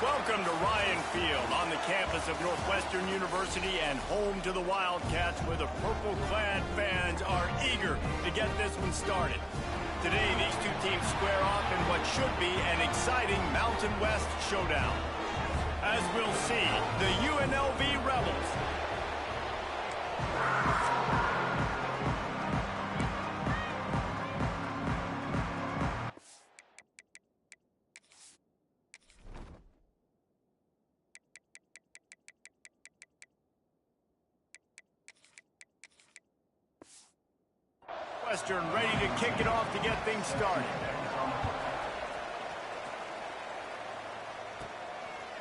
Welcome to Ryan Field on the campus of Northwestern University and home to the Wildcats, where the purple-clad fans are eager to get this one started. Today, these two teams square off in what should be an exciting Mountain West showdown. As we'll see, the UNLV Rebels Northwestern ready to kick it off to get things started.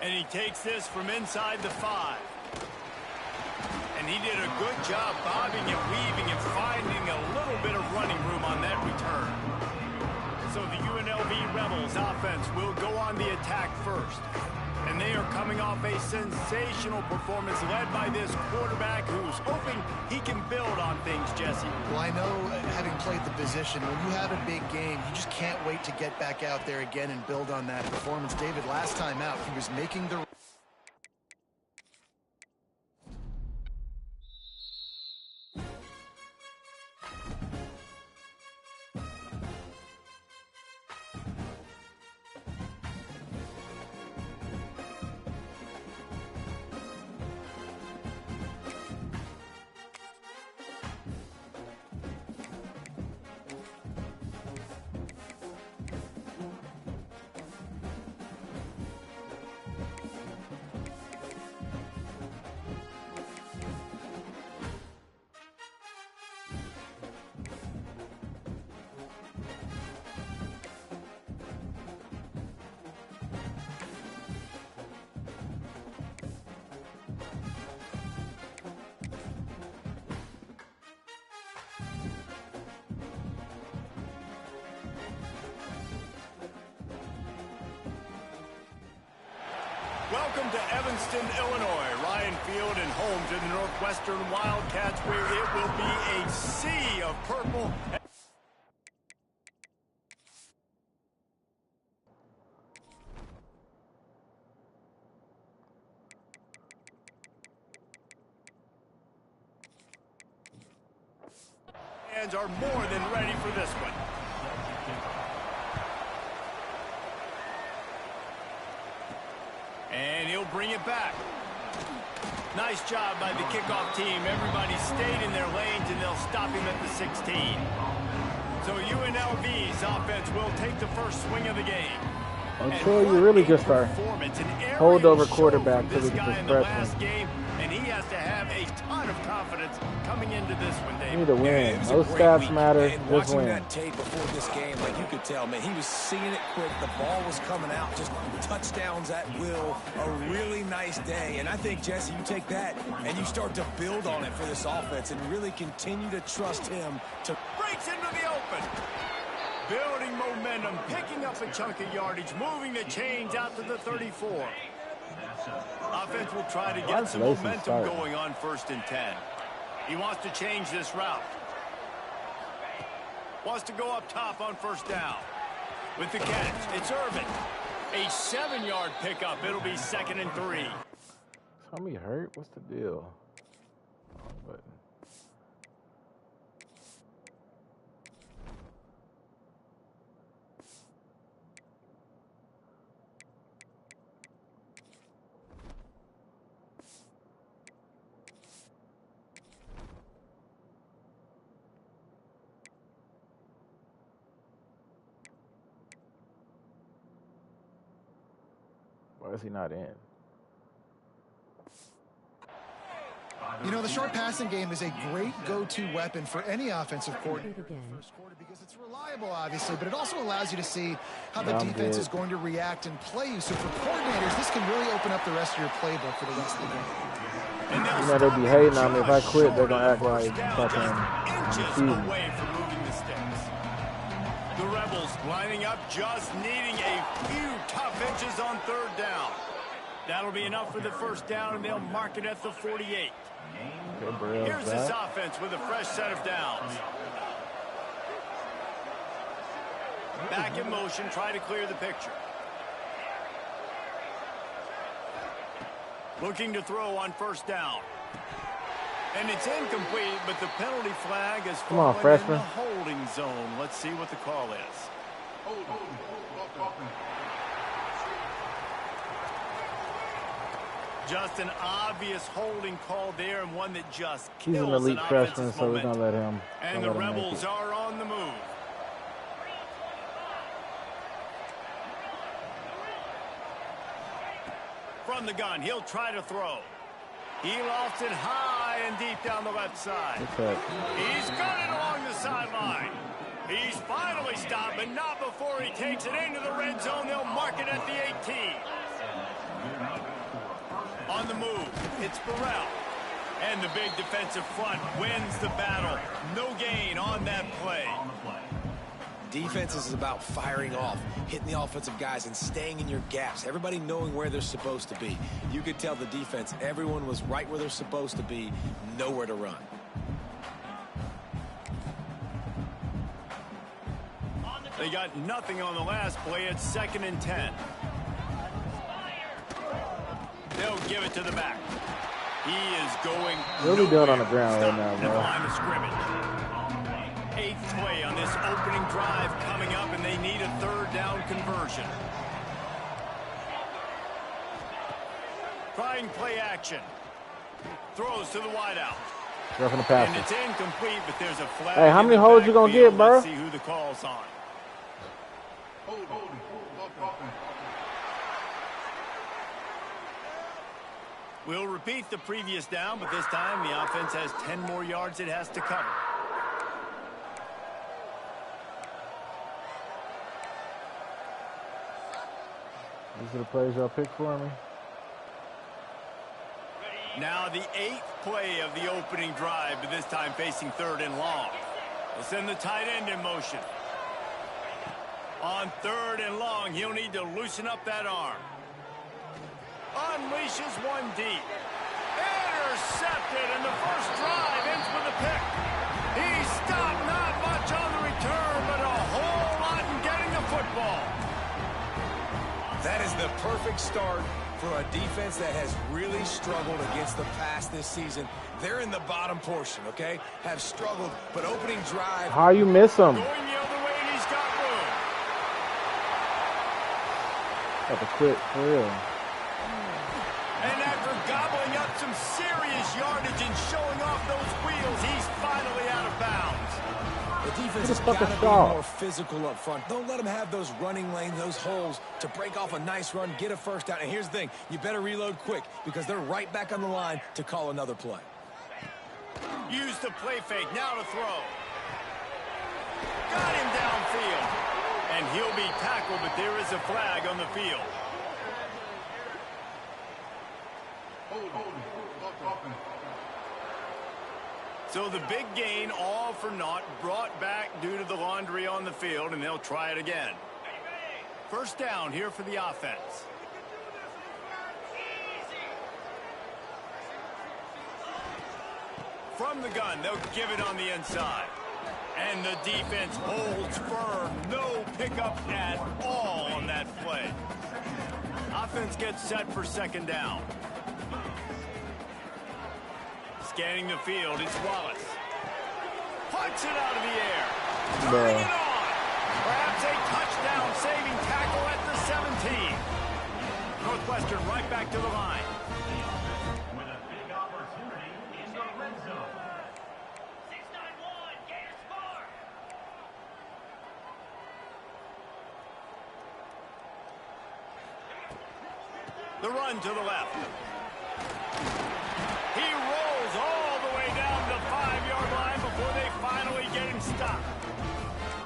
And he takes this from inside the 5. And he did a good job bobbing and weaving and finding a little bit of running room on that return. So the UNLV Rebels offense will go on the attack first. And they are coming off a sensational performance led by this quarterback who's hoping he can build on things, Jesse. Well, I know, having played the position, when you have a big game, you just can't wait to get back out there again and build on that performance. David, last time out, he was making the... Welcome to Evanston, Illinois. Ryan Field and home to the Northwestern Wildcats, where it will be a sea of purple. Fans are more than ready for this one. And he'll bring it back. Nice job by the kickoff team. Everybody stayed in their lanes, and they'll stop him at the 16. So UNLV's offense will take the first swing of the game. Until you really just are holdover quarterback to the freshman. And he has to have a ton of confidence coming into this one, Dave. You need to win. No stats matter. Just win. That tape before this game, like you could tell, man, he was seeing it quick. The ball was coming out, just touchdowns at will. A really nice day. And I think, Jesse, you take that and you start to build on it for this offense and really continue to trust him to breaks into the open. Building momentum, picking up a chunk of yardage, moving the chains out to the 34. Offense will try to get some momentum going on 1st and 10. He wants to change this route. Wants to go up top on 1st down. With the catch, it's Irvin. A 7-yard pickup. It'll be 2nd and 3. Somebody hurt? What's the deal? But why is he not in? You know, the short passing game is a great go-to weapon for any offensive coordinator in the first quarter because it's reliable, obviously, but it also allows you to see how the defense is going to react and play you. So for coordinators, this can really open up the rest of your playbook for the rest of the game. You know, they'll be hating on me. If I quit, they're going to act like fucking inches away from moving the sticks. The Rebels lining up, just needing a few tough inches on 3rd down. That'll be enough for the 1st down, and they'll mark it at the 48. Here's this offense with a fresh set of downs. Back in motion, try to clear the picture. Looking to throw on first down. And it's incomplete, but the penalty flag has fallen in the holding zone. Let's see what the call is. Just an obvious holding call there, and one that just kills. He's an elite freshman, so we're gonna let him. And the Rebels are on the move. From the gun, he'll try to throw. He lofts it high and deep down the left side. He's got it along the sideline. He's finally stopped, but not before he takes it into the red zone. They'll mark it at the 18. On the move, it's Burrell. And the big defensive front wins the battle. No gain on that play. Defense is about firing off, hitting the offensive guys, and staying in your gaps. Everybody knowing where they're supposed to be. You could tell the defense, everyone was right where they're supposed to be, nowhere to run. They got nothing on the last play. It's 2nd and 10. They'll give it to the back. He is going. What are we doing on the ground right now, bro? Line of scrimmage. 8th play on this opening drive coming up, and they need a 3rd down conversion. Trying play action. Throws to the wideout. Roughing the pass. And it's incomplete, but there's a flag. Hey, how many holds you gonna get, bro? Let's see who the call's on. We'll repeat the previous down, but this time the offense has 10 more yards it has to cover. These are the plays y'all picked for me. Now the 8th play of the opening drive, but this time facing 3rd and long. They'll send the tight end in motion. On 3rd and long, he'll need to loosen up that arm. Unleashes one deep. Intercepted, and the first drive ends with a pick. He stopped not much on the return, but a whole lot in getting the football. That is the perfect start for a defense that has really struggled against the pass this season. They're in the bottom portion, okay? Have struggled, but opening drive. How you miss him? Going the other way, and he's got room. Got to quit, for real. And after gobbling up some serious yardage and showing off those wheels, he's finally out of bounds. The defense has got to be more physical up front. Don't let them have those running lanes, those holes to break off a nice run, get a first down. And here's the thing, you better reload quick because they're right back on the line to call another play. Use the play fake, now to throw. Got him downfield. And he'll be tackled, but there is a flag on the field. So the big gain, all for naught, brought back due to the laundry on the field, and they'll try it again. First down here for the offense. From the gun, they'll give it on the inside. And the defense holds firm. No pickup at all on that play. Offense gets set for 2nd down. Scanning the field, it's Wallace. Puts it out of the air. Turning it on. Perhaps a touchdown-saving tackle at the 17. Northwestern right back to the line. With a big opportunity in the red zone. 691, gain a score. The run to the left. He rolls all the way down the 5-yard line before they finally get him stopped.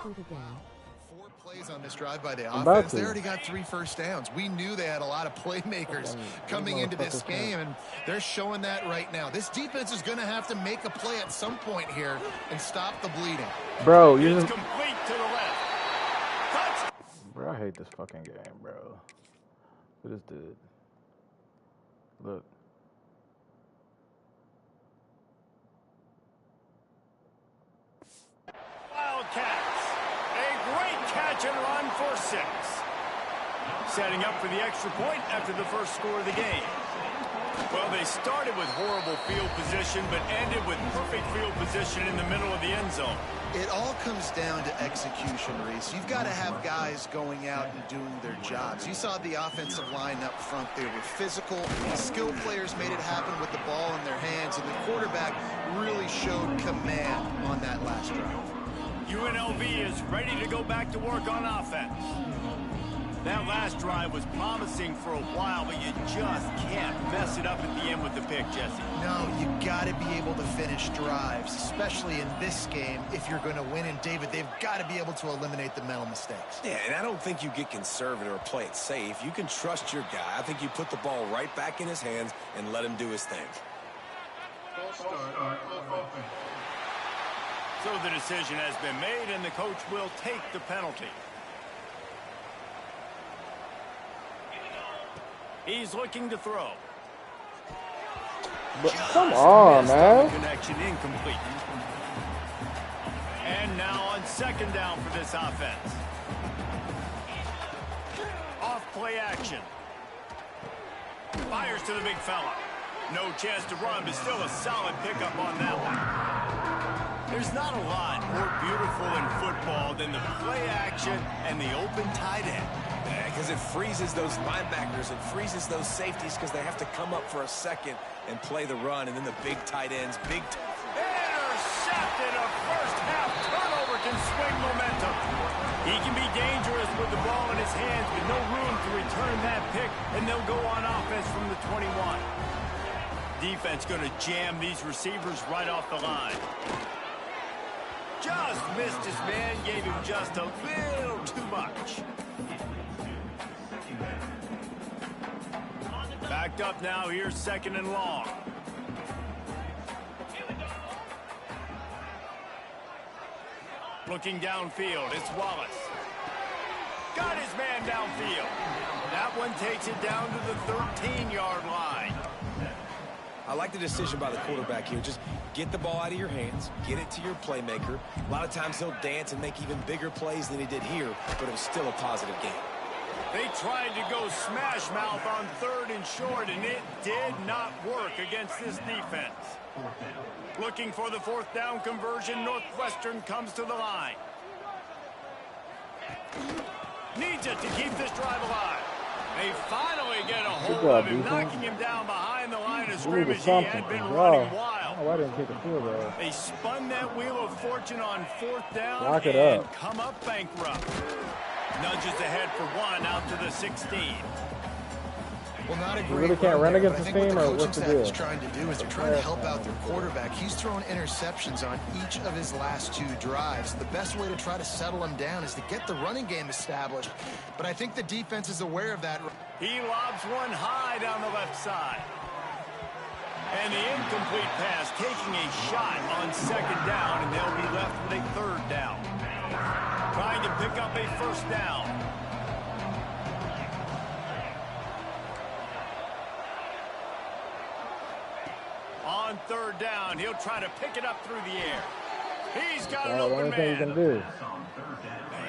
4 plays on this drive by the offense. They already got 3 first downs. We knew they had a lot of playmakers coming into this game, and they're showing that right now. This defense is going to have to make a play at some point here and stop the bleeding. Bro, you It's just... complete to the left. Touch. Bro, I hate this fucking game, bro. Look at this dude. Look. Wildcats. A great catch and run for 6. Setting up for the extra point after the first score of the game. Well, they started with horrible field position, but ended with perfect field position in the middle of the end zone. It all comes down to execution, Reese. You've got to have guys going out and doing their jobs. You saw the offensive line up front. They were physical. Skilled players made it happen with the ball in their hands, and the quarterback really showed command on that last drive. UNLV is ready to go back to work on offense. That last drive was promising for a while, but you just can't mess it up at the end with the pick, Jesse. No, you got to be able to finish drives, especially in this game if you're going to win. And, David, they've got to be able to eliminate the mental mistakes. Yeah, and I don't think you get conservative or play it safe. You can trust your guy. I think you put the ball right back in his hands and let him do his thing. So the decision has been made, and the coach will take the penalty. He's looking to throw. But come on, man. Connection incomplete. And now on second down for this offense. Off play action. Fires to the big fella. No chance to run, but still a solid pickup on that one. There's not a lot more beautiful in football than the play action and the open tight end. Because it freezes those linebackers, it freezes those safeties because they have to come up for a second and play the run, and then the big tight ends, intercepted. A first half turnover can swing momentum. He can be dangerous with the ball in his hands, but no room to return that pick, and they'll go on offense from the 21. Defense going to jam these receivers right off the line. Just missed his man, gave him just a little too much. Backed up now, here's second and long. Looking downfield, it's Wallace. Got his man downfield. That one takes it down to the 13-yard line. I like the decision by the quarterback here. Just get the ball out of your hands, get it to your playmaker. A lot of times he'll dance and make even bigger plays than he did here, but it was still a positive game. They tried to go smash mouth on third and short, and it did not work against this defense. Looking for the fourth down conversion. Northwestern comes to the line. Needs it to keep this drive alive. They finally get a hold of him, knocking him down behind the line of scrimmage. He had been running wild. Oh, I didn't take the field goal. They spun that wheel of fortune on fourth down Lock it and up. come up bankrupt. Nudges ahead for one out to the 16. Well, not a You great really can't run there, against but I this think team, what or the what's coaching the staff deal? is trying to do is they're trying to help out their quarterback. He's thrown interceptions on each of his last two drives. The best way to try to settle him down is to get the running game established. But I think the defense is aware of that. He lobs one high down the left side. And the incomplete pass taking a shot on second down, and they'll be left with a third down. Trying to pick up a first down. On third down, he'll try to pick it up through the air. He's got an open Thing you can man. do.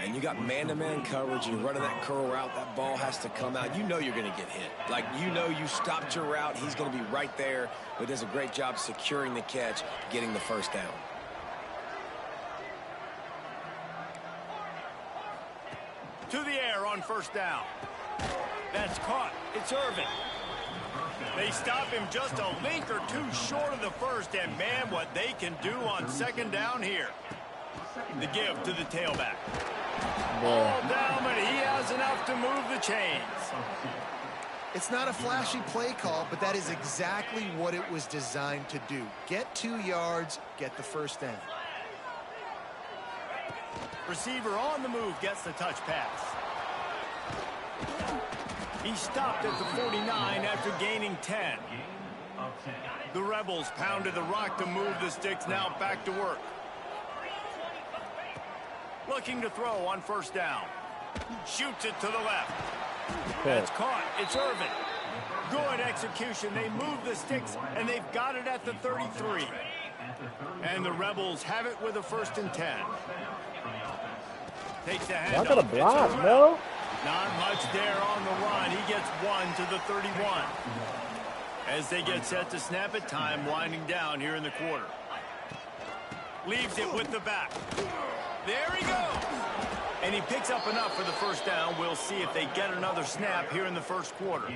And you got man-to-man coverage, you're running that curl route, that ball has to come out. You know you're going to get hit. Like, you know you stopped your route, he's going to be right there. But he does a great job securing the catch, getting the first down. To the air on first down. That's caught. It's Irvin. They stop him just a link or two short of the first, and man, what they can do on second down here. The give to the tailback. Ball down, but he has enough to move the chains. It's not a flashy play call, but that is exactly what it was designed to do. Get 2 yards, get the first down. Receiver on the move gets the touch pass. He stopped at the 49 after gaining 10. The Rebels pounded the rock to move the sticks, now back to work. Looking to throw on first down. Shoots it to the left. That's caught. It's Irvin. Good execution. They move the sticks, and they've got it at the 33. And the Rebels have it with a 1st and 10. Takes the handoff. Y'all got a block, bro. Not much there on the run. He gets one to the 31. As they get set to snap it, time winding down here in the quarter. Leaves it with the back. There he goes. And he picks up enough for the first down. We'll see if they get another snap here in the first quarter.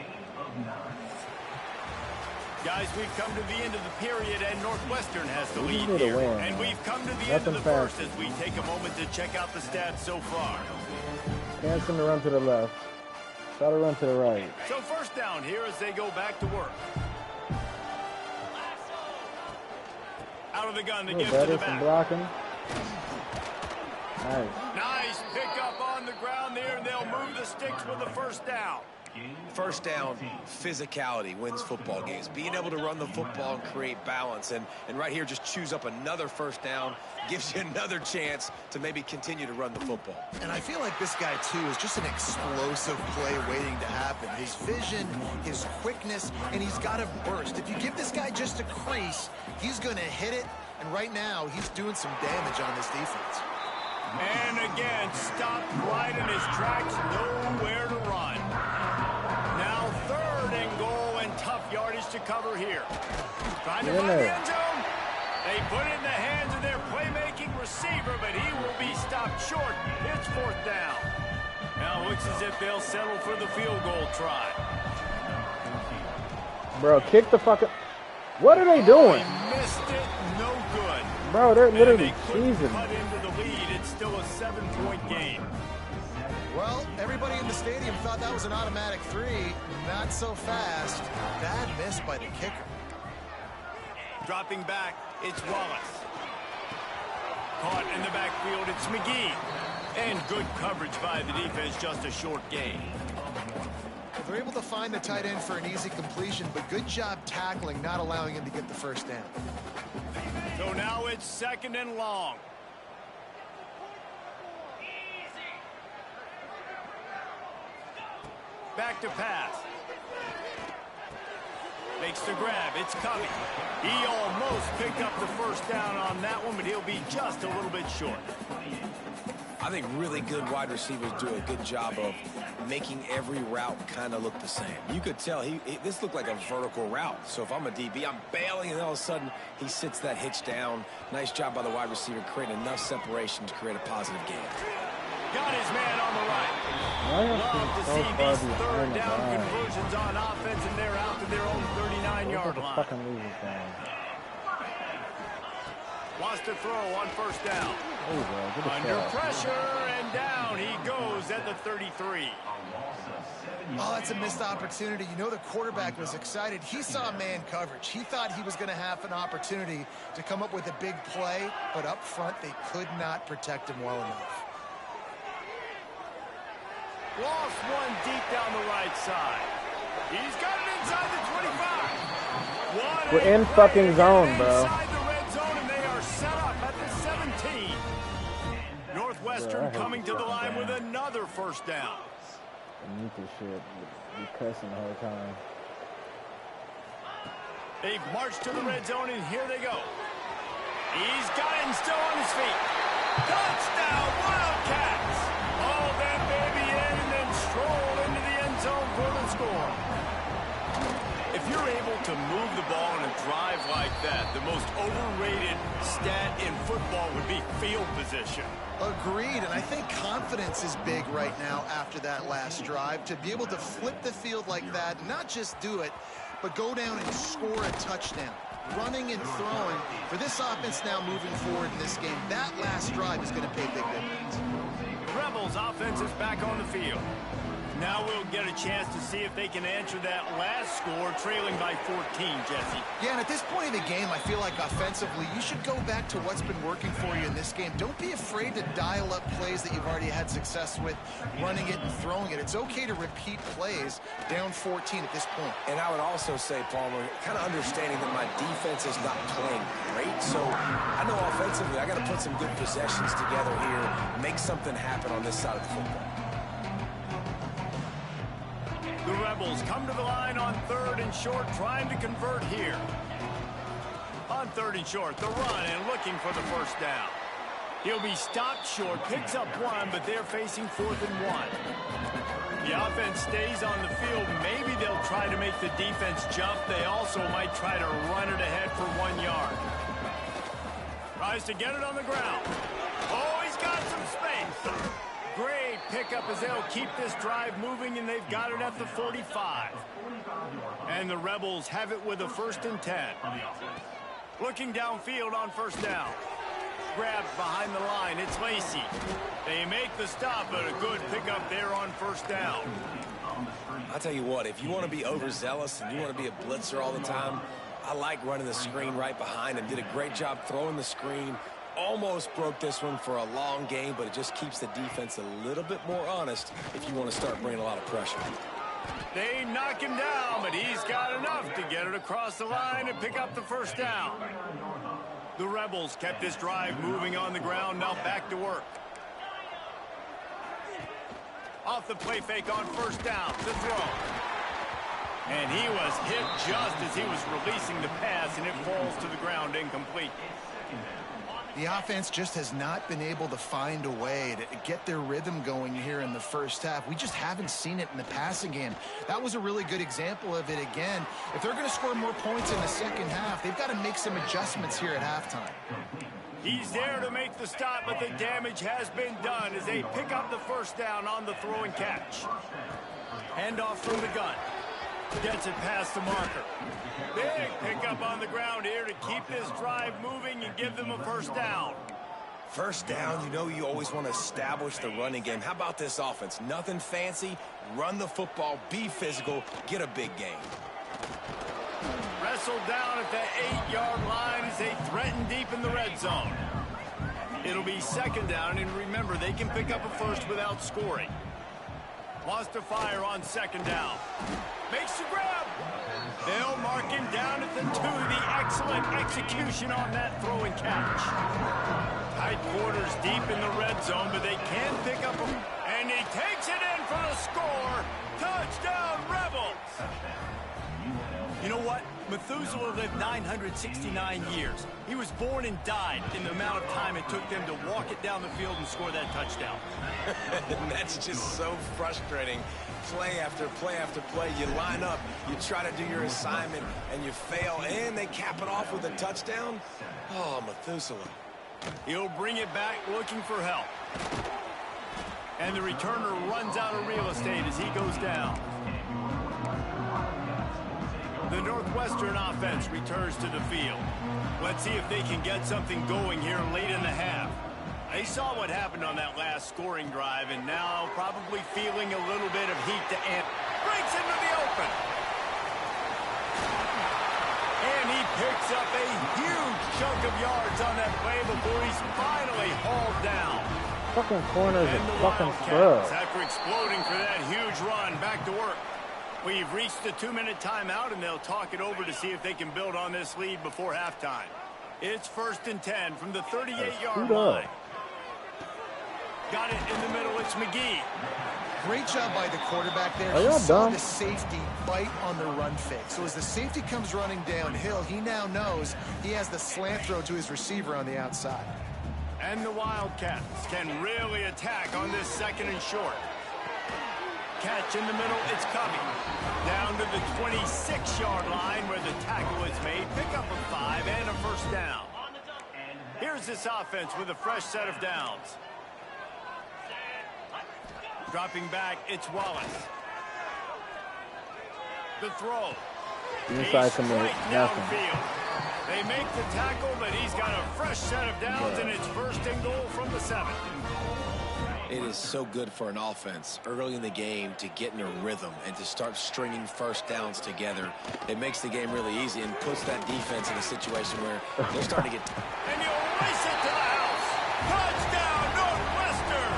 Guys, we've come to the end of the period, and Northwestern has the lead here. And we've come to the end of the first as we take a moment to check out the stats so far. Chance them to run to the left. Try to run to the right. So first down here as they go back to work. Out of the gun, they give to the back. Blocking. Nice. Nice pickup on the ground there, and they'll move the sticks with the first down. First down, physicality wins football games. Being able to run the football and create balance. And right here, just choose up another first down, gives you another chance to maybe continue to run the football. And I feel like this guy, too, is just an explosive play waiting to happen. His vision, his quickness, and he's got a burst. If you give this guy just a crease, he's going to hit it. And right now, he's doing some damage on this defense. And again, stopped right in his tracks, nowhere to run. Now 3rd and goal, and tough yardage to cover here. Trying to find the end zone. They put it in the hands of their playmaking receiver, but he will be stopped short. It's 4th down. Now looks as if they'll settle for the field goal try. Bro, kick the fucking... What are they doing? He missed it, no good. Bro, they're literally cheesing. Cut into the lead. It's still a 7-point game. Well, everybody in the stadium thought that was an automatic 3. Not so fast. Bad miss by the kicker. Dropping back, it's Wallace. Caught in the backfield, it's McGee. And good coverage by the defense, just a short gain. They're able to find the tight end for an easy completion, but good job tackling, not allowing him to get the first down. So now it's 2nd and long. Back to pass. Makes the grab. It's Covey. He almost picked up the first down on that one, but he'll be just a little bit short. I think really good wide receivers do a good job of making every route kind of look the same. You could tell this looked like a vertical route. So if I'm a DB, I'm bailing, and all of a sudden he sits that hitch down. Nice job by the wide receiver, creating enough separation to create a positive gain. Got his man on the right. Love to see these 3rd down conversions on offense, and they're out to their own 39-yard line. Wants to throw on first down. Under pressure, and down he goes at the 33. Oh, that's a missed opportunity. You know, the quarterback was excited. He saw man coverage. He thought he was going to have an opportunity to come up with a big play, but up front they could not protect him well enough. Lost one deep down the right side. He's got it inside the 25. We're in fucking zone, bro. Inside the red zone, and they are set up at the 17. Northwestern coming to the line with another first down. I need this shit. Be cussing the whole time. They've marched to the red zone, and here they go. He's got it and still on his feet. Touchdown, Wildcats! All that baby in and then stroll into the end zone for the score. If you're able to move the ball in a drive like that, the most overrated stat in football would be field position. Agreed, and I think confidence is big right now after that last drive. To be able to flip the field like that, not just do it, but go down and score a touchdown. Running and throwing, for this offense now moving forward in this game, that last drive is going to pay big dividends. Rebels offense is back on the field. Now we'll get a chance to see if they can answer that last score, trailing by 14, Jesse. Yeah, and at this point in the game, I feel like offensively, you should go back to what's been working for you in this game. Don't be afraid to dial up plays that you've already had success with, running it and throwing it. It's okay to repeat plays down 14 at this point. And I would also say, Palmer, kind of understanding that my defense is not playing great, so I know offensively I got to put some good possessions together here, make something happen on this side of the football. The Rebels come to the line on 3rd and short, trying to convert here. On 3rd and short, the run and looking for the first down. He'll be stopped short, picks up one, but they're facing 4th and 1. The offense stays on the field. Maybe they'll try to make the defense jump. They also might try to run it ahead for 1 yard. Tries to get it on the ground. Oh, he's got some space. Great pickup as they'll keep this drive moving, and they've got it at the 45. And the Rebels have it with a 1st and 10. Looking downfield on 1st down. Grabbed behind the line. It's Lacey. They make the stop, but a good pickup there on 1st down. I'll tell you what, if you want to be overzealous and you want to be a blitzer all the time, I like running the screen right behind him. Did a great job throwing the screen. Almost broke this one for a long game, but it just keeps the defense a little bit more honest if you want to start bringing a lot of pressure. They knock him down, but he's got enough to get it across the line and pick up the 1st down. The Rebels kept this drive moving on the ground, now back to work. Off the play fake on 1st down, the throw. And he was hit just as he was releasing the pass, and it falls to the ground incomplete. The offense just has not been able to find a way to get their rhythm going here in the 1st half. We just haven't seen it in the passing game. That was a really good example of it again. If they're going to score more points in the 2nd half, they've got to make some adjustments here at halftime. He's there to make the stop, but the damage has been done as they pick up the 1st down on the throw and catch. Handoff from the gun. Gets it past the marker. Big pickup on the ground here to keep this drive moving and give them a 1st down. 1st down, you know you always want to establish the running game. How about this offense? Nothing fancy. Run the football, be physical, get a big gain. Wrestled down at the 8-yard line as they threaten deep in the red zone. It'll be 2nd down, and remember, they can pick up a 1st without scoring. Wants to fire on 2nd down. Makes the grab. They'll mark him down at the 2. The excellent execution on that throw and catch. Tight quarters deep in the red zone, but they can pick up him. And he takes it in for the score. Touchdown, Rebels. You know what? Methuselah lived 969 years. He was born and died in the amount of time it took them to walk it down the field and score that touchdown. That's just so frustrating. Play after play after play. You line up, you try to do your assignment, and you fail, and they cap it off with a touchdown. Oh, Methuselah. He'll bring it back looking for help. And the returner runs out of real estate as he goes down. The Northwestern offense returns to the field. Let's see if they can get something going here late in the half. They saw what happened on that last scoring drive, and now probably feeling a little bit of heat to end. Breaks into the open. And he picks up a huge chunk of yards on that play before he's finally hauled down. Fucking corners and the fucking Wildcats, scrubs. after exploding for that huge run, back to work. We've reached the 2-minute timeout, and they'll talk it over to see if they can build on this lead before halftime. It's 1st and 10 from the 38-yard line. Got it in the middle. It's McGee. Great job by the quarterback there. Are He y'all saw dumb? the safety bite on the run fake. So as the safety comes running downhill, he now knows he has the slant throw to his receiver on the outside. And the Wildcats can really attack on this 2nd and short. Catch in the middle, it's Covey. Down to the 26-yard line where the tackle is made. Pick up a 5 and a 1st down. Here's this offense with a fresh set of downs. Dropping back, it's Wallace. The throw. Inside commit, nothing. Downfield. They make the tackle, but he's got a fresh set of downs, and it's 1st and goal from the 7. It is so good for an offense early in the game to get in a rhythm and to start stringing 1st downs together. It makes the game really easy and puts that defense in a situation where they're starting to get... And you'll race it to the house. Touchdown, Northwestern.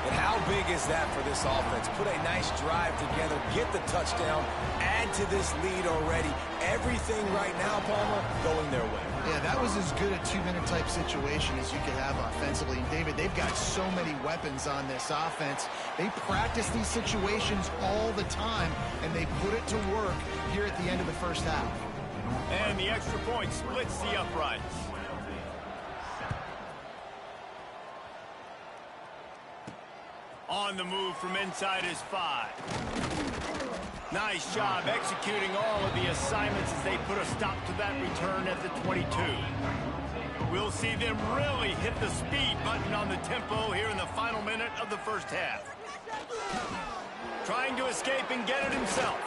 And how big is that for this offense? Put a nice drive together, get the touchdown, add to this lead already. Everything right now, Palmer, going their way. Yeah, that was as good a 2-minute type situation as you could have offensively. And David, they've got so many weapons on this offense. They practice these situations all the time, and they put it to work here at the end of the 1st half. And the extra point splits the uprights. on the move from inside his 5. Nice job executing all of the assignments as they put a stop to that return at the 22. We'll see them really hit the speed button on the tempo here in the final minute of the first half. Trying to escape and get it himself.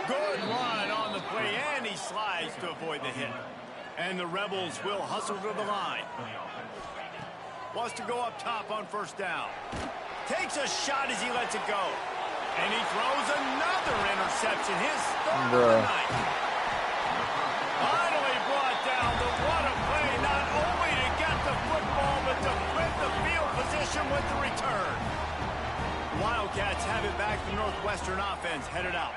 Good run on the play, and he slides to avoid the hit. And the Rebels will hustle to the line. Wants to go up top on first down. Takes a shot as he lets it go. And he throws another interception, his third of the night. Finally brought down, but what a play, not only to get the football, but to flip the field position with the return. Wildcats have it back. The Northwestern offense headed out.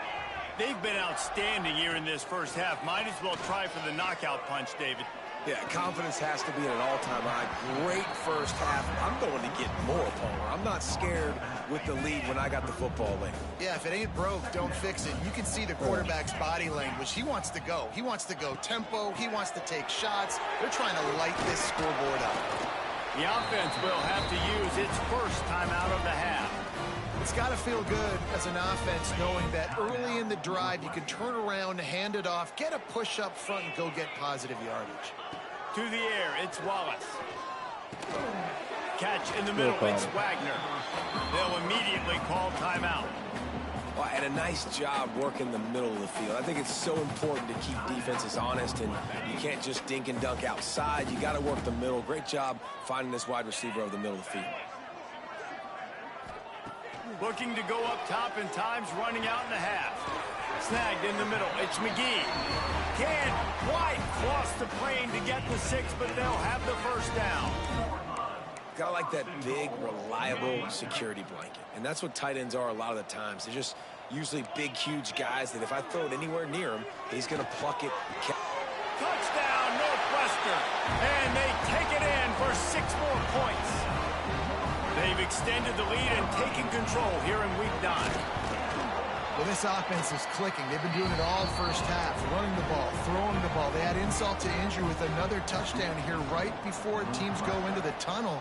They've been outstanding here in this first half. Might as well try for the knockout punch, David. Yeah, confidence has to be at an all-time high. Great first half. I'm going to get more, Palmer. I'm not scared with the lead when I got the football late. Yeah, if it ain't broke, don't fix it. You can see the quarterback's body language. He wants to go. He wants to go tempo. He wants to take shots. They're trying to light this scoreboard up. The offense will have to use its first time out of the half. It's got to feel good as an offense knowing that early in the drive you can turn around, hand it off, get a push up front, and go get positive yardage. To the air, it's Wallace. Catch in the middle, it's Wagner. They'll immediately call timeout. Well, and a nice job working the middle of the field. I think it's so important to keep defenses honest, and you can't just dink and dunk outside. You got to work the middle. Great job finding this wide receiver over the middle of the field. Looking to go up top, and time's running out in the half. Snagged in the middle, it's McGee. Can't quite cross the plane to get the 6, but they'll have the first down. Got like that big, reliable security blanket. And that's what tight ends are a lot of the times. They're just usually big, huge guys that if I throw it anywhere near him, he's going to pluck it. Touchdown, Northwestern. And they take it in for 6 more points. They've extended the lead and taken control here in week 9. Well, this offense is clicking. They've been doing it all first half, running the ball, throwing the ball. They add insult to injury with another touchdown here right before teams go into the tunnel.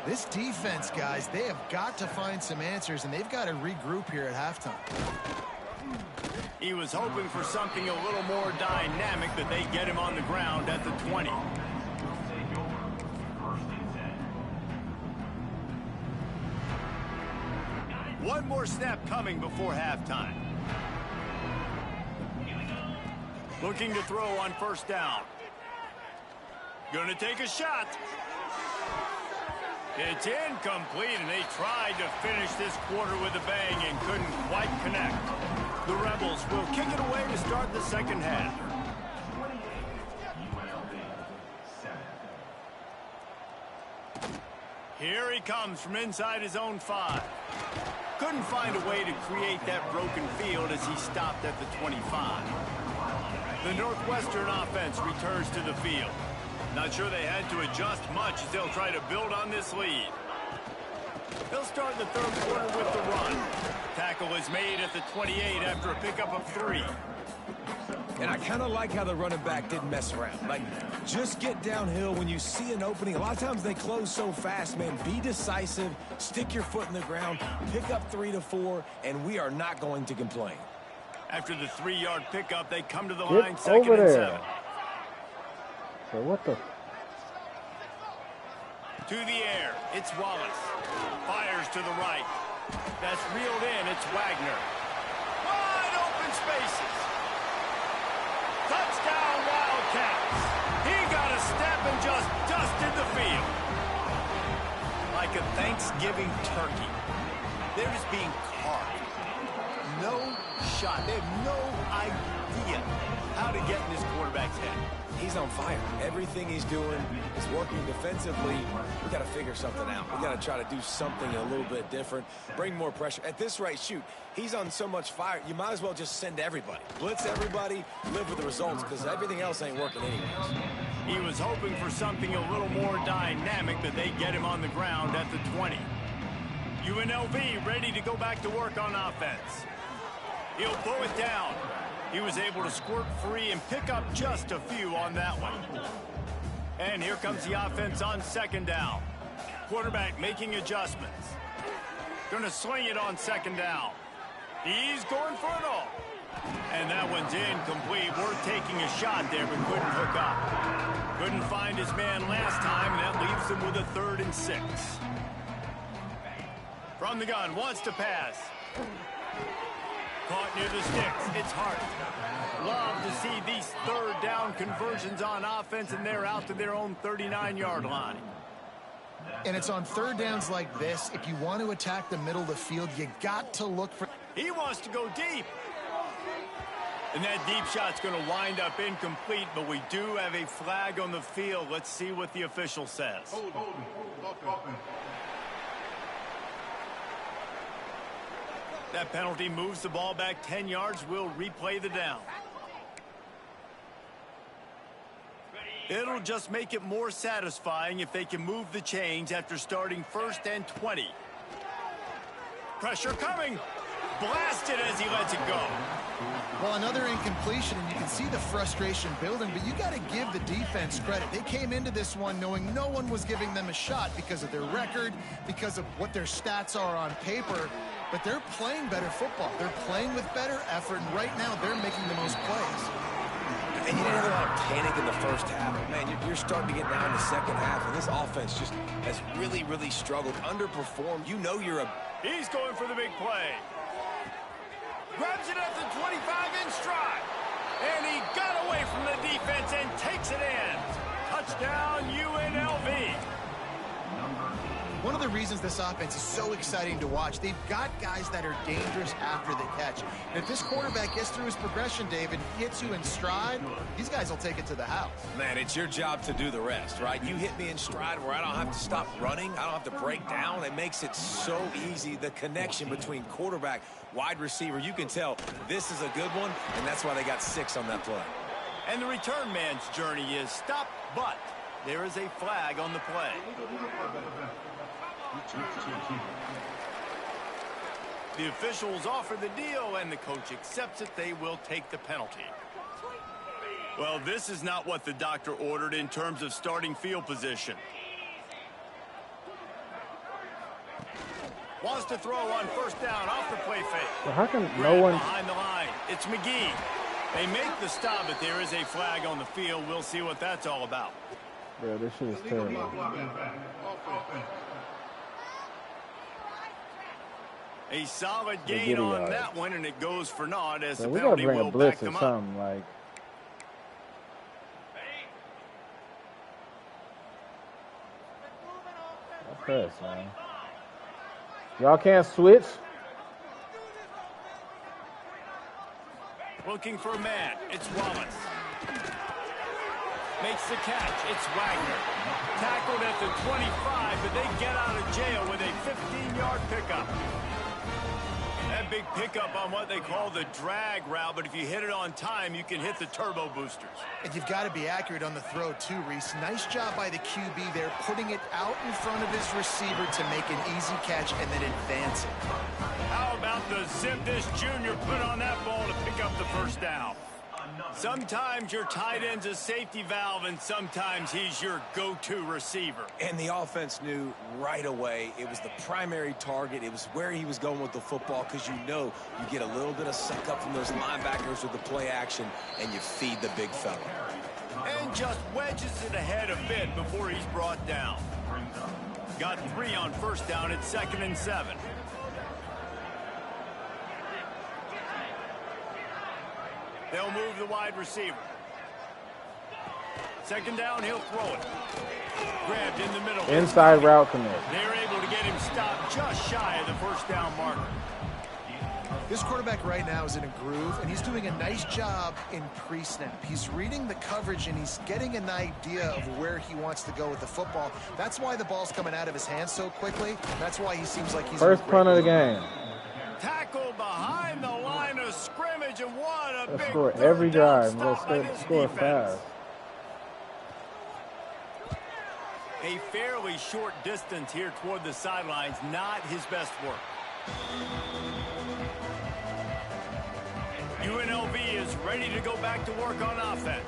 This defense, guys, they have got to find some answers, and they've got to regroup here at halftime. He was hoping for something a little more dynamic, but they get him on the ground at the 20. One more snap coming before halftime. Looking to throw on first down. Going to take a shot. It's incomplete, and they tried to finish this quarter with a bang and couldn't quite connect. The Rebels will kick it away to start the second half. Here he comes from inside his own 5. Couldn't find a way to create that broken field as he stopped at the 25. The Northwestern offense returns to the field. Not sure they had to adjust much as they'll try to build on this lead. They'll start the third quarter with the run. Tackle is made at the 28 after a pickup of 3. And I kind of like how the running back didn't mess around. Like, just get downhill when you see an opening. A lot of times they close so fast, man. Be decisive, stick your foot in the ground, pick up 3 to 4, and we are not going to complain. After the 3-yard pickup, they come to the line, second and 7. So what the? To the air, it's Wallace. Fires to the right. That's reeled in, it's Wagner. Wide open spaces. Touchdown, Wildcats. He got a step and just dusted the field. Like a Thanksgiving turkey. They're just being carved. No shot. They have no idea how to get in this quarterback's head. He's on fire. Everything he's doing is working defensively. We got to figure something out. We got to try to do something a little bit different, bring more pressure. At this rate, shoot, he's on so much fire, you might as well just send everybody. Blitz everybody, live with the results, because everything else ain't working anyways. He was hoping for something a little more dynamic, but they get him on the ground at the 20. UNLV ready to go back to work on offense. He'll pull it down. He was able to squirt free and pick up just a few on that one. And here comes the offense on second down. Quarterback making adjustments. Gonna sling it on second down. He's going for it all. And that one's incomplete. We're taking a shot there, but couldn't hook up. Couldn't find his man last time, and that leaves him with a 3rd and 6. From the gun, wants to pass. Caught near the sticks. It's Hart. Love to see these 3rd down conversions on offense, and they're out to their own 39-yard line. And it's on 3rd downs like this. If you want to attack the middle of the field, you got to look for... He wants to go deep. And that deep shot's going to wind up incomplete, but we do have a flag on the field. Let's see what the official says. That penalty moves the ball back 10 yards. We'll replay the down. It'll just make it more satisfying if they can move the chains after starting 1st and 20. Pressure coming. Blasted as he lets it go. Well, another incompletion, and you can see the frustration building, but you got to give the defense credit. They came into this one knowing no one was giving them a shot because of their record, because of what their stats are on paper, but they're playing better football. They're playing with better effort, and right now they're making the most plays. And you didn't have a lot of panic in the first half. Man, you're starting to get down in the second half, and this offense just has really, really struggled, underperformed. You know you're a... He's going for the big play. Grabs it at the 25 in stride. And he got away from the defense and takes it in. Touchdown, UNLV. One of the reasons this offense is so exciting to watch, they've got guys that are dangerous after the catch. And if this quarterback gets through his progression, David, hits you in stride, these guys will take it to the house. Man, it's your job to do the rest, right? You hit me in stride where I don't have to stop running. I don't have to break down. It makes it so easy. The connection between quarterback, wide receiver, you can tell this is a good one, and that's why they got 6 on that play. And the return man's journey is stopped, but there is a flag on the play. The officials offer the deal, and the coach accepts it. They will take the penalty. Well, this is not what the doctor ordered in terms of starting field position. Wants to throw on 1st down off the play fake. Well, how come no one... Behind the line. It's McGee. They make the stop, but there is a flag on the field. We'll see what that's all about. Bro, this shit is terrible. A solid gain on that one, and it goes for naught as the we penalty gotta bring will a blitz back or them something, up. like... Press, man. Y'all can't switch. Looking for a man. It's Wallace. Makes the catch. It's Wagner. Tackled at the 25, but they get out of jail with a 15-yard pickup. That big pickup on what they call the drag route, but if you hit it on time, you can hit the turbo boosters. And you've got to be accurate on the throw too, Reese. Nice job by the QB there, putting it out in front of his receiver to make an easy catch and then advance it. How about the zip this junior put on that ball to pick up the 1st down? Sometimes your tight end's a safety valve, and sometimes he's your go-to receiver. And the offense knew right away it was the primary target. It was where he was going with the football, because you know you get a little bit of suck up from those linebackers with the play action, and you feed the big fella. And just wedges it ahead a bit before he's brought down. Got 3 on 1st down at 2nd and 7. They'll move the wide receiver. 2nd down, he'll throw it. Grabbed in the middle. Inside route commit. They're able to get him stopped just shy of the 1st down marker. This quarterback right now is in a groove, and he's doing a nice job in pre-snap. He's reading the coverage, and he's getting an idea of where he wants to go with the football. That's why the ball's coming out of his hands so quickly. That's why he seems like he's... First punt of the game. Tackle behind the line of scrimmage, and what a big score every drive. Let's score defense. fast. A fairly short distance here toward the sidelines, not his best work. UNLV is ready to go back to work on offense.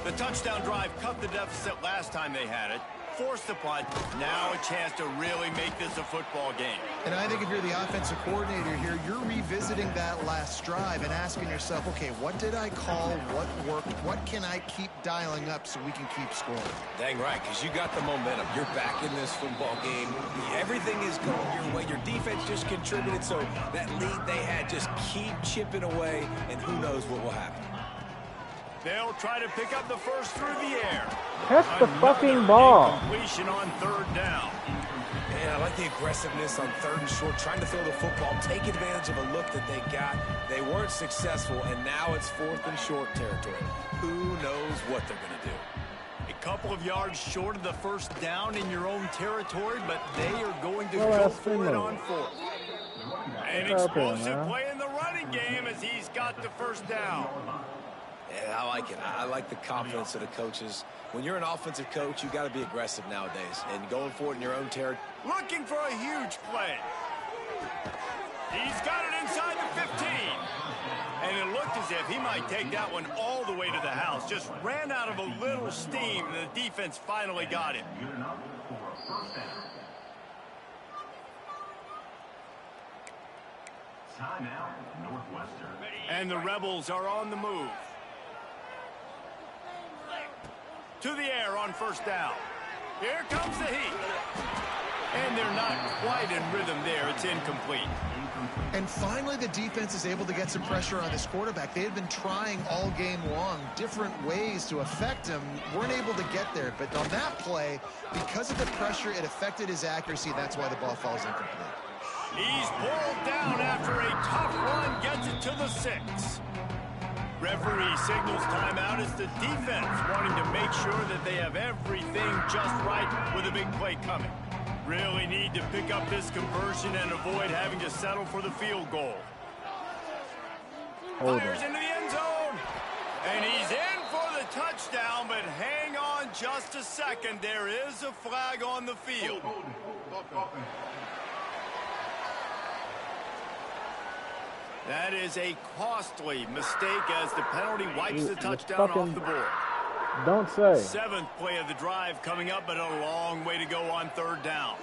The touchdown drive cut the deficit last time they had it. forced the punt. Now a chance to really make this a football game. And I think if you're the offensive coordinator here, you're revisiting that last drive and asking yourself, okay, what did I call? What worked? What can I keep dialing up so we can keep scoring? Dang right, because you got the momentum. You're back in this football game. Everything is going your way. Your defense just contributed, so that lead they had, just keep chipping away, and who knows what will happen. They'll try to pick up the first through the air. Catch the fucking ball. Completion on third down. Man, I like the aggressiveness on third and short, trying to throw the football, take advantage of a look that they got. They weren't successful, and now it's fourth and short territory. Who knows what they're going to do? A couple of yards short of the first down in your own territory, but they are going to go for it on fourth. An explosive play in the running game as he's got the first down. Yeah, I like it. I like the confidence of the coaches. When you're an offensive coach, you got to be aggressive nowadays. And going for it in your own territory. Looking for a huge play. He's got it inside the 15. And it looked as if he might take that one all the way to the house. Just ran out of a little steam, and the defense finally got him. Timeout, Northwestern. And the Rebels are on the move. To the air on first down. Here comes the heat. And they're not quite in rhythm there. It's incomplete. And finally, the defense is able to get some pressure on this quarterback. They had been trying all game long different ways to affect him. Weren't able to get there. But on that play, because of the pressure, it affected his accuracy. That's why the ball falls incomplete. He's pulled down after a tough run. Gets it to the 6. Referee signals timeout as the defense wanting to make sure that they have everything just right with a big play coming. Really need to pick up this conversion and avoid having to settle for the field goal. Fires into the end zone. And he's in for the touchdown, but hang on just a second. There is a flag on the field. That is a costly mistake as the penalty wipes the touchdown off the board. Don't say. 7th play of the drive coming up, but a long way to go on third down.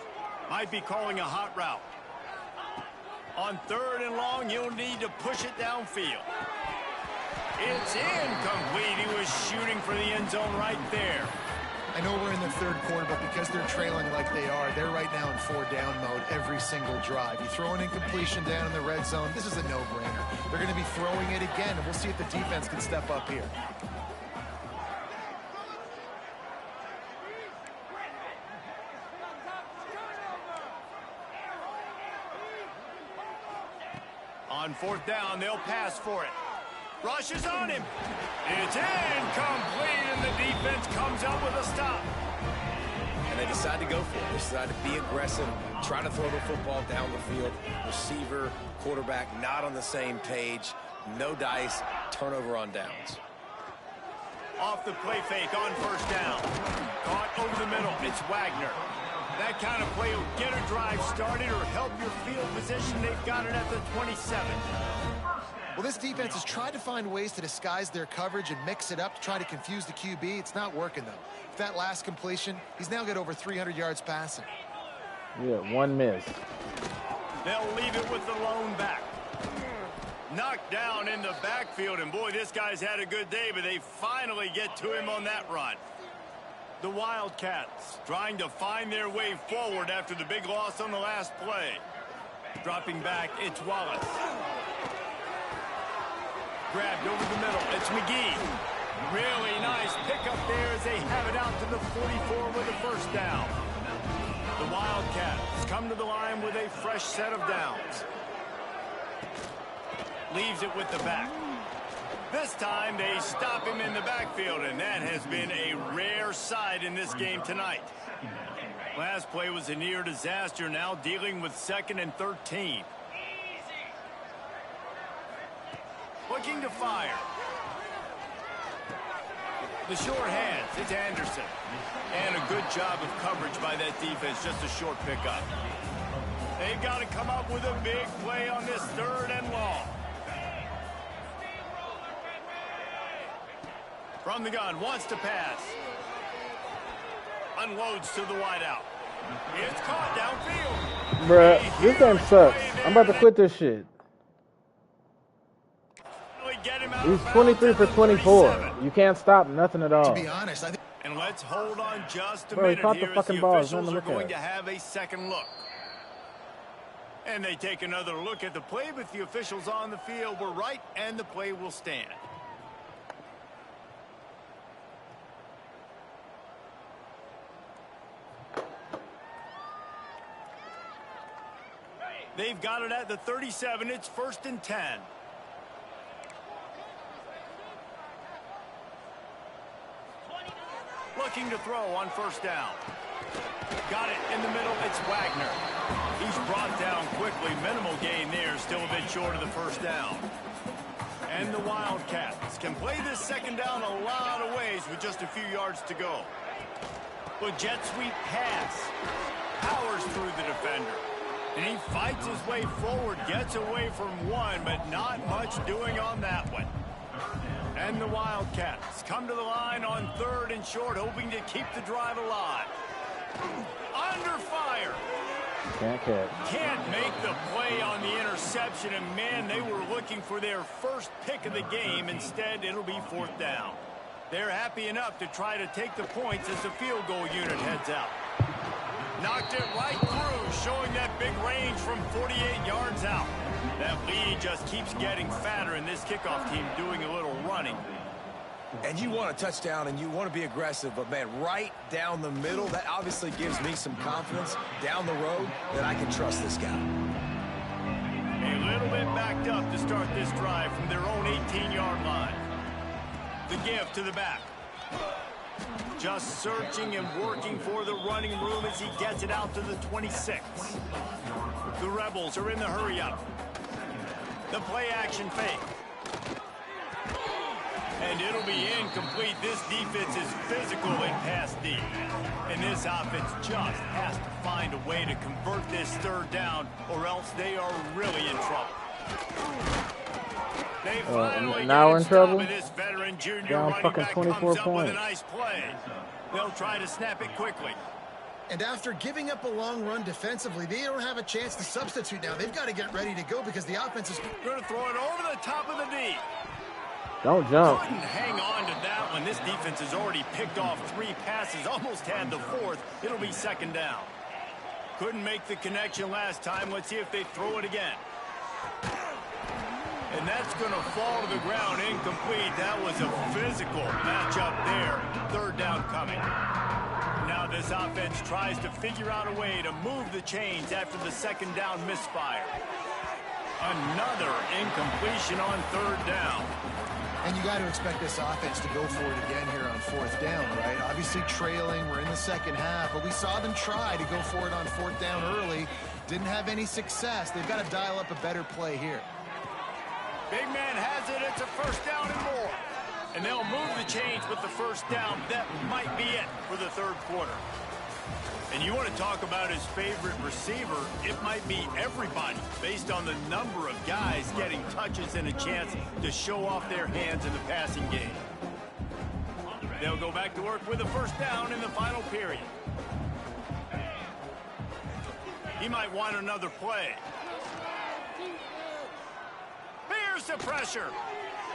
Might be calling a hot route. On third and long, you'll need to push it downfield. It's incomplete. He was shooting for the end zone right there. I know we're in the third quarter, but because they're trailing like they are, they're right now in 4-down mode every single drive. You throw an incompletion down in the red zone, this is a no-brainer. They're going to be throwing it again, and we'll see if the defense can step up here. On fourth down, they'll pass for it. Rushes on him. It's incomplete, and the defense comes up with a stop. And they decide to go for it. They decide to be aggressive, try to throw the football down the field. Receiver, quarterback, not on the same page. No dice, turnover on downs. Off the play fake on first down. Caught over the middle. It's Wagner. That kind of play will get a drive started or help your field position. They've got it at the 27. Well, this defense has tried to find ways to disguise their coverage and mix it up to try to confuse the QB. It's not working, though. With that last completion, he's now got over 300 yards passing. Yeah, one miss. They'll leave it with the lone back. Knocked down in the backfield, and boy, this guy's had a good day, but they finally get to him on that run. The Wildcats trying to find their way forward after the big loss on the last play. Dropping back, it's Wallace. Grabbed over the middle, it's McGee. Really nice pickup there as they have it out to the 44 with a first down. The Wildcats come to the line with a fresh set of downs. Leaves it with the back. This time they stop him in the backfield, and that has been a rare sight in this game tonight. Last play was a near disaster, now dealing with 2nd and 13. Looking to fire. The short hands, it's Anderson. And a good job of coverage by that defense, just a short pickup. They've got to come up with a big play on this 3rd and long. From the gun, wants to pass. Unloads to the wideout. It's caught downfield. Bruh, this game sucks. I'm about to quit this shit. He's 23 for 24. You can't stop nothing at all. To be honest, I think. And let's hold on just a Bro, he minute caught the here as fucking the ball. officials are Look going at to it. have a second look. And they take another look at the play, but the officials on the field were right, and the play will stand. They've got it at the 37. It's 1st and 10. Looking to throw on 1st down. Got it in the middle. It's Wagner. He's brought down quickly. Minimal gain there. Still a bit short of the 1st down. And the Wildcats can play this 2nd down a lot of ways with just a few yards to go. But jet sweep pass. Powers through the defender. And he fights his way forward. Gets away from one, but not much doing on that one. And the Wildcats come to the line on 3rd and short, hoping to keep the drive alive. Under fire. Can't catch. Can't make the play on the interception, and man, they were looking for their first pick of the game. Instead, it'll be 4th down. They're happy enough to try to take the points as the field goal unit heads out. Knocked it right through, showing that big range from 48 yards out. That lead just keeps getting fatter, and this kickoff team doing a little running. And you want a touchdown, and you want to be aggressive, but, man, right down the middle, that obviously gives me some confidence down the road that I can trust this guy. A little bit backed up to start this drive from their own 18-yard line. The give to the back. Just searching and working for the running room as he gets it out to the 26. The Rebels are in the hurry-up. The play-action fake. And it'll be incomplete. This defense is physical in pass D. And this offense just has to find a way to convert this 3rd down, or else they are really in trouble. They finally now we're in trouble. This veteran junior Down running fucking back 24 comes up with points. a nice play. They'll try to snap it quickly. And after giving up a long run defensively, they don't have a chance to substitute now. They've got to get ready to go because the offense is Going to throw it over the top of the D. Don't jump. Couldn't hang on to that one. This defense has already picked off 3 passes, almost had the 4th. It'll be 2nd down. Couldn't make the connection last time. Let's see if they throw it again. And that's going to fall to the ground incomplete. That was a physical matchup there. 3rd down coming. Now this offense tries to figure out a way to move the chains after the 2nd down misfire. Another incompletion on 3rd down. And you got to expect this offense to go for it again here on 4th down, right? Obviously trailing, we're in the 2nd half, but we saw them try to go for it on 4th down early. Didn't have any success. They've got to dial up a better play here. Big man has it. It's a 1st down and more. And they'll move the chains with the 1st down. That might be it for the 3rd quarter. And you want to talk about his favorite receiver, it might be everybody based on the number of guys getting touches and a chance to show off their hands in the passing game. They'll go back to work with a 1st down in the final period. He might want another play. Here's the pressure.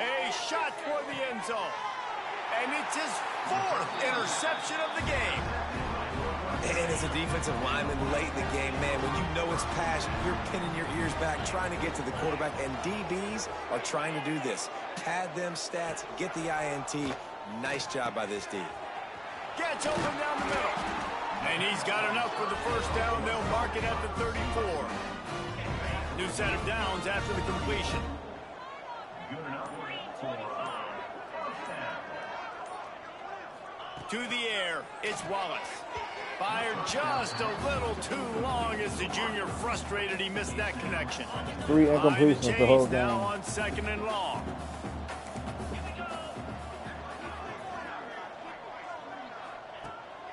A shot toward the end zone. And it's his 4th interception of the game. And as a defensive lineman late in the game, man, when you know it's pass, you're pinning your ears back, trying to get to the quarterback, and DBs are trying to do this. Pad them stats, get the INT. Nice job by this D. Gets open down the middle. And he's got enough for the 1st down. They'll mark it at the 34. New set of downs after the completion. To the air, it's Wallace. Fired just a little too long as the junior frustrated he missed that connection. 3 incompletions the whole game. Now on 2nd and long.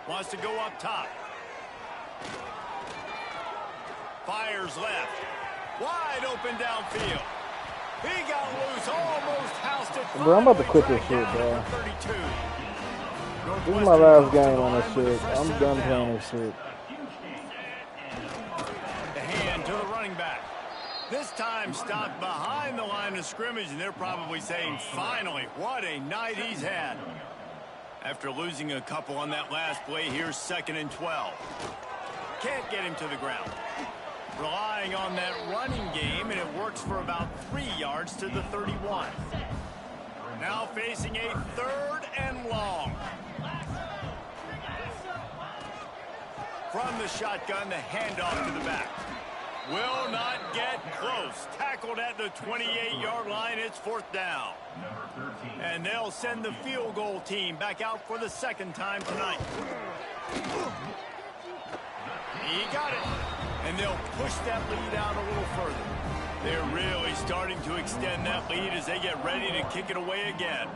Wants to go up top. Fires left. Wide open downfield. He got loose, almost housed it. Bro, I'm about to quit this shit, bro. 32. This is my last game on this shit. I'm done playing this shit. The hand to the running back. This time stopped behind the line of scrimmage, and they're probably saying, finally, what a night he's had. After losing a couple on that last play, here's 2nd and 12. Can't get him to the ground. Relying on that running game, and it works for about 3 yards to the 31. Now facing a 3rd and long. From the shotgun, the handoff to the back. Will not get close. Tackled at the 28-yard line. It's 4th down. And they'll send the field goal team back out for the 2nd time tonight. He got it. And they'll push that lead out a little further. They're really starting to extend that lead as they get ready to kick it away again.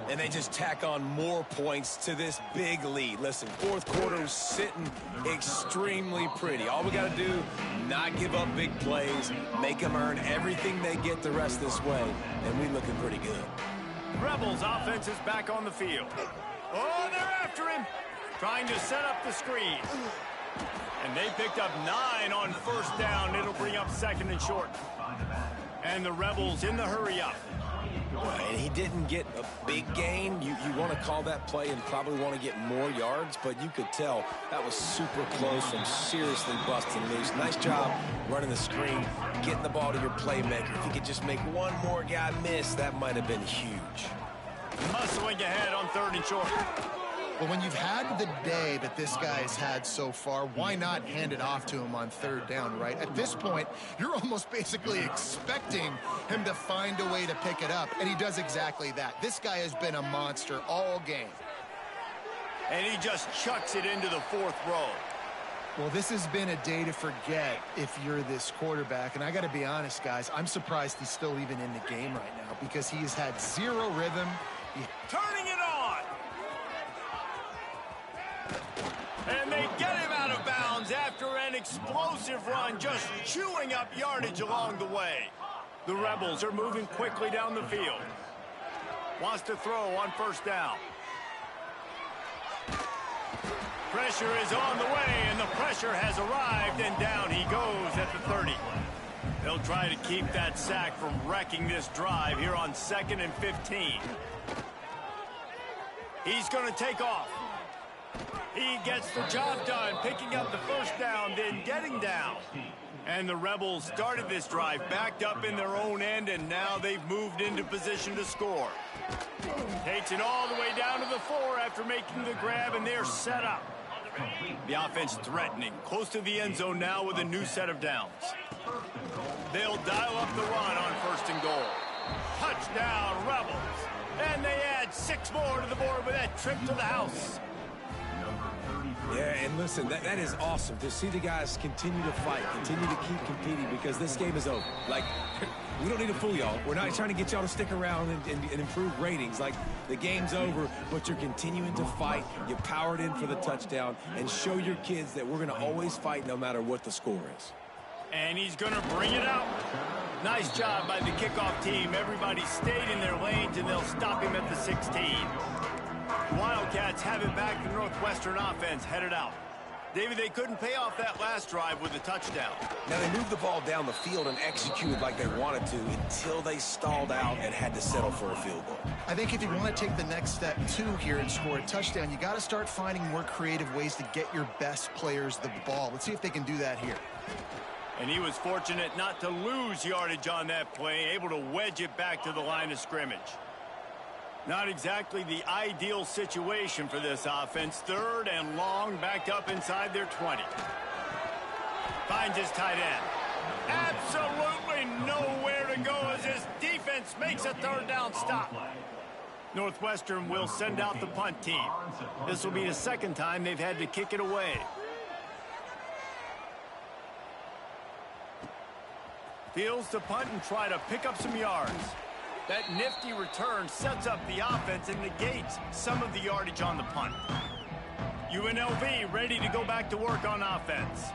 And they just tack on more points to this big lead. Listen, 4th quarter sitting extremely pretty. All we got to do, not give up big plays, make them earn everything they get the rest this way, and we're looking pretty good. Rebels offense is back on the field. Oh, they're after him, trying to set up the screen. And they picked up 9 on 1st down. It'll bring up 2nd and short. And the Rebels in the hurry up. And he didn't get a big gain. You want to call that play and probably want to get more yards, but you could tell that was super close from seriously busting loose. Nice job running the screen, getting the ball to your playmaker. If he could just make one more guy miss, that might have been huge. Muscling ahead on 3rd and short. Well, when you've had the day that this guy's had so far, why not hand it off to him on 3rd down, right? At this point, you're almost basically expecting him to find a way to pick it up, and he does exactly that. This guy has been a monster all game. And he just chucks it into the 4th row. Well, this has been a day to forget if you're this quarterback, and I got to be honest, guys, I'm surprised he's still even in the game right now because he has had 0 rhythm. Turning it on! And they get him out of bounds after an explosive run, just chewing up yardage along the way. The Rebels are moving quickly down the field. Wants to throw on 1st down. Pressure is on the way, and the pressure has arrived, and down he goes at the 30. They'll try to keep that sack from wrecking this drive here on 2nd and 15. He's going to take off. He gets the job done, picking up the 1st down, then getting down. And the Rebels started this drive backed up in their own end, and now they've moved into position to score. Takes it all the way down to the 4 after making the grab, and they're set up. The offense threatening, close to the end zone now with a new set of downs. They'll dial up the run on 1st and goal. Touchdown, Rebels. And they add 6 more to the board with that trip to the house. Yeah, and listen, that is awesome to see the guys continue to fight, continue to keep competing, because this game is over. Like, we don't need to fool y'all. We're not trying to get y'all to stick around and improve ratings. Like, the game's over, but you're continuing to fight. You powered in for the touchdown, and show your kids that we're going to always fight no matter what the score is. And he's going to bring it out. Nice job by the kickoff team. Everybody stayed in their lanes, and they'll stop him at the 16. Wildcats have it back. The Northwestern offense headed out. David, they couldn't pay off that last drive with a touchdown. Now, they moved the ball down the field and executed like they wanted to until they stalled out and had to settle for a field goal. I think if you want to take the next step, too, here and score a touchdown, you got to start finding more creative ways to get your best players the ball. Let's see if they can do that here. And he was fortunate not to lose yardage on that play, able to wedge it back to the line of scrimmage. Not exactly the ideal situation for this offense. 3rd and long, backed up inside their 20. Finds his tight end. Absolutely nowhere to go as his defense makes a 3rd down stop. Northwestern will send out the punt team. This will be the 2nd time they've had to kick it away. Fields to punt and try to pick up some yards. That nifty return sets up the offense and negates some of the yardage on the punt. UNLV ready to go back to work on offense.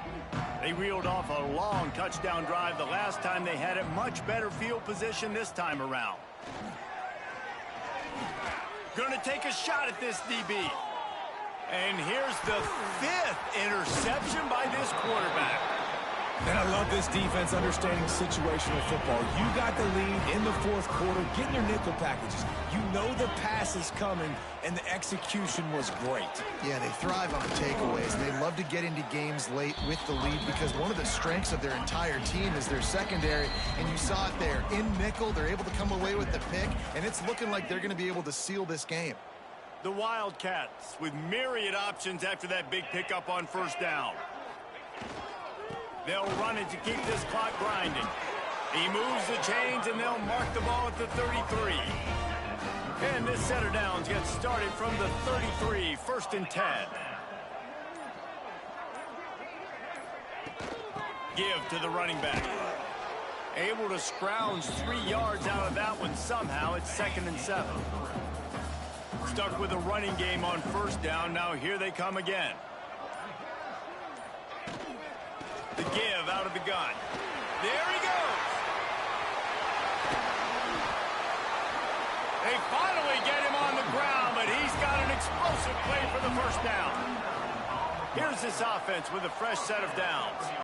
They reeled off a long touchdown drive the last time they had it. Much better field position this time around. Going to take a shot at this DB. And here's the 5th interception by this quarterback. And I love this defense understanding situational football. You got the lead in the 4th quarter, getting your nickel packages. You know the pass is coming, and the execution was great. Yeah, they thrive on takeaways, and they love to get into games late with the lead because one of the strengths of their entire team is their secondary, and you saw it there. In nickel, they're able to come away with the pick, and it's looking like they're going to be able to seal this game. The Wildcats with myriad options after that big pickup on 1st down. They'll run it to keep this clock grinding. He moves the chains, and they'll mark the ball at the 33. And this set of downs gets started from the 33, 1st and 10. Give to the running back. Able to scrounge 3 yards out of that one somehow. It's 2nd and 7. Stuck with a running game on 1st down. Now here they come again. The give out of the gun. There he goes. They finally get him on the ground, but he's got an explosive play for the 1st down. Here's this offense with a fresh set of downs.